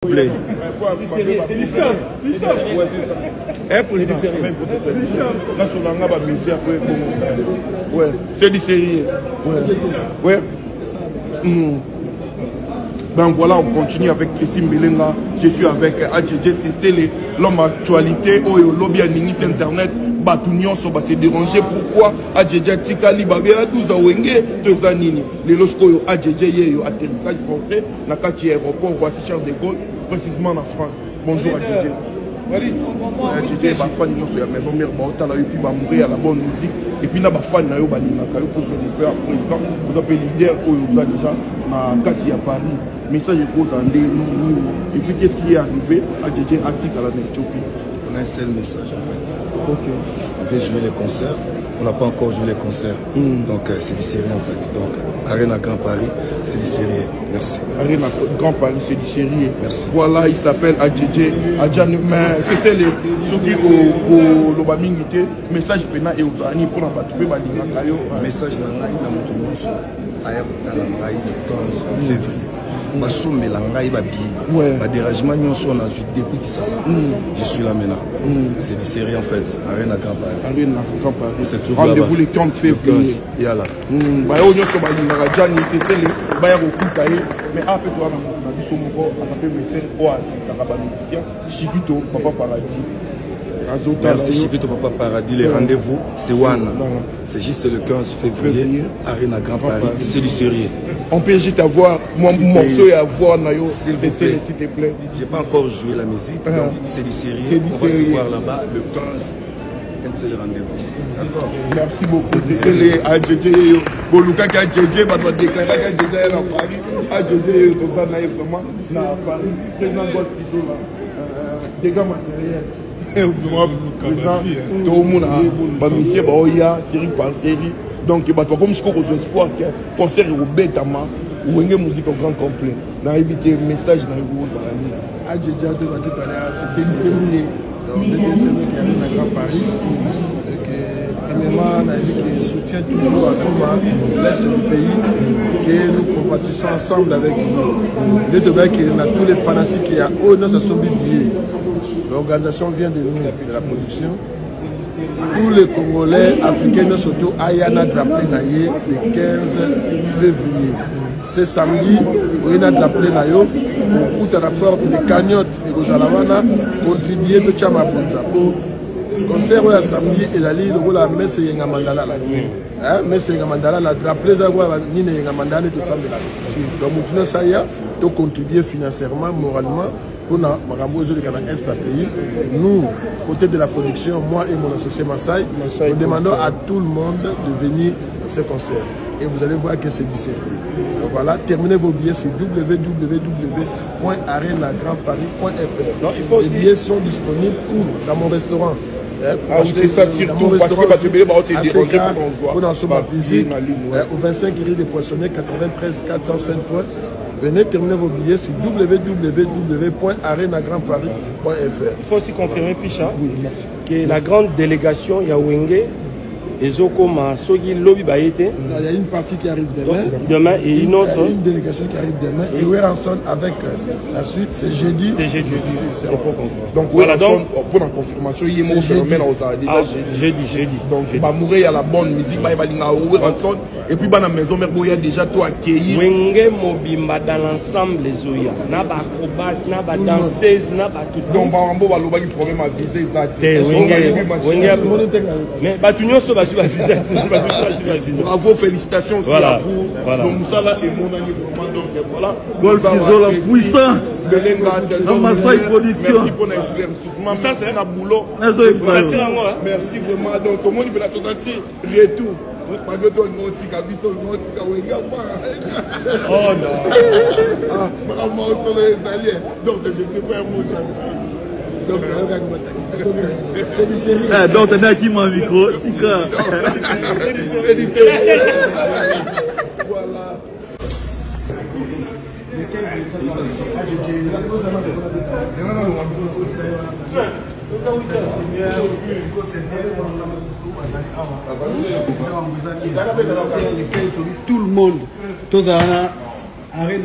C'est l'histoire. C'est du série. Ouais. Ben voilà, on continue avec Christine Belenga. Je suis avec AJJ, c'est l'homme actualité. Oh, le lobby à Ningis Internet. Batunion so va se déranger. Pourquoi AJJ Tikali Babia 12 Wenge Tezanini. Les losco AJJ yo atterrissage français. Nakati aéroport Roissy Charles de Gaulle, précisément en France. Bonjour AJJ. AJJ ba fan non sur la maison mère ba otala et puis ba mourir à la bonne musique. Et puis na ba fan na yo ba ni nakayo pour son président. Vous appelez leader où vous avez déjà à Kati à Paris. Message pose en nous. Et puis qu'est-ce qui est arrivé AJJ Atik à la Éthiopie. On a un seul message en fait. Okay. On veut jouer les concerts. On n'a pas encore joué les concerts. Donc c'est du sérieux en fait. Donc Arena Grand Paris, c'est du sérieux. Merci. Arena Grand Paris, c'est du sérieux. Merci. Voilà, il s'appelle AJJ. C'est les ceux qui au Lobamingité. Message pena et aux amis pour l'embattre. Message là, il a montré mon son. Aïe, le 15 février. Basome langai babi ba dérangement nyonso na suite depuis qui ça je suis là maintenant c'est du série en fait Arena Grand Paris c'est tout rendez-vous le 15 février yala ba yo nyonso ba linga jani c'est le ba ya kokuta ye mais après toi na biso moko atapé médecin oasis na ba musicien Chikito Papa Paradis. Merci Chikito Papa Paradis, les rendez-vous c'est one. C'est juste le 15 février, Arena Grand Paris, c'est du sérieux. On peut juste avoir mon morceau et avoir Nayo, s'il te plaît. J'ai pas encore joué la musique, donc c'est du sérieux. On va se voir là-bas le 15. C'est le rendez-vous. D'accord. Merci beaucoup. C'est les AJJ. Boluka qui a AJJ, va doit déclarer AJJ à Paris. AJJ, vraiment, à Paris. Président Gospito, dégâts matériels. Tout le monde a misé série par série. Donc, comme ce qu'on a espoir que concert au Bétama ou une musique au grand complet. On a évité un message dans les AJJ c'est février. Donc, c'est nous qui arrivons à Grand Paris. Premièrement, on a dit qu'il soutient toujours à Goma, l'Est du pays, que nous compatissons ensemble avec vous. Les deux mecs, il y a tous les fanatiques qui ont oh non, ça sont billets. L'organisation vient de nous, de la production. Tous les Congolais, Africains, surtout Ayana Draplé Naye, le 15 février. C'est samedi, on a Draplé Nayo, on coûte à la porte des cagnottes et aux Alavana, contribuer de Tchamabunza. Concert à samedi, et la ligne de la messe et la mandala. Messe et la mandala, la Draplé Zawa, ni la mandala, tout ça. Donc, nous avons contribué financièrement, moralement. Nous, côté de la production, moi et mon associé Massai, nous demandons à tout le monde de venir à ce concert. Et vous allez voir que c'est du sérieux. Donc voilà, terminez vos billets, c'est www.arenagrandparis.fr. Les billets sont disponibles dans mon restaurant. C'est ça surtout parce que c'est dérangé pour dans ma visite au 25 rue des Poissonniers 93 405 points. Venez terminer vos billets sur www.arenagrandparis.fr. Il faut aussi confirmer, Picha, que la grande délégation Yawenge et Zokoma, Sogi Lobby Bayete. Il y a une partie qui arrive demain. Demain et une autre. Une délégation qui arrive demain. Et Weranson avec la suite, c'est jeudi. C'est jeudi. Donc, voilà, donc pour la confirmation, il y a jeudi. Donc, il va mourir à la bonne musique, il va aller à Weranson. Et puis, dans la maison, il y a déjà tout accueilli. Wenge Mobimba dans l'ensemble les Oya. N'a pas acrobate, n'a pas danseuse, n'a pas tout. Donc, Barambo va avoir un problème à viser ça. Mais Batunio Soba. Bravo, félicitations à vous. Donc Moussala et mon ami vraiment donc voilà. Golf Isola puissant. Merci pour l'éclaircissement. Ça c'est un boulot. Merci vraiment. Donc tout le monde peut la sentir retour. Oh non. Donc je ne sais pas un mot. C'est du sérieux. Donc, tu as qui mon micro? C'est du voilà. Tout le monde, tous Arena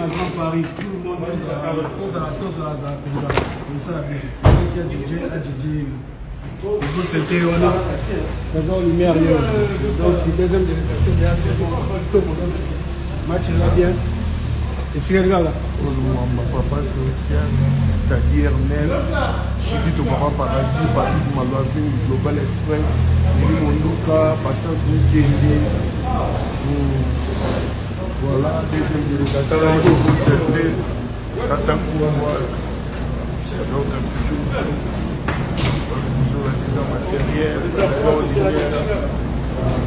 Grand Paris, tout le monde. c'était voilà. Dans une lumière. Donc, deuxième délégation, c'est bon. Match là bien. Et c'est le gars là. Papa Christian, c'est-à-dire Nel, Chibi to Papa Paradis, Patrick Malouavin, Global Express, Nelly Mondoka, Patience Nikende. Voilà, deuxième délégation, Tata Fouamoua, donc un petit jour, la matériel,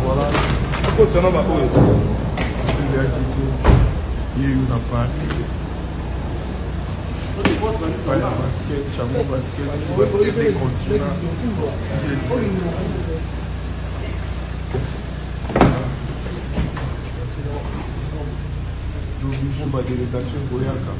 voilà. Il y a eu une part. Pas la basket, chameau basket, des continents. J'oublie sur ma délégation Goyaka.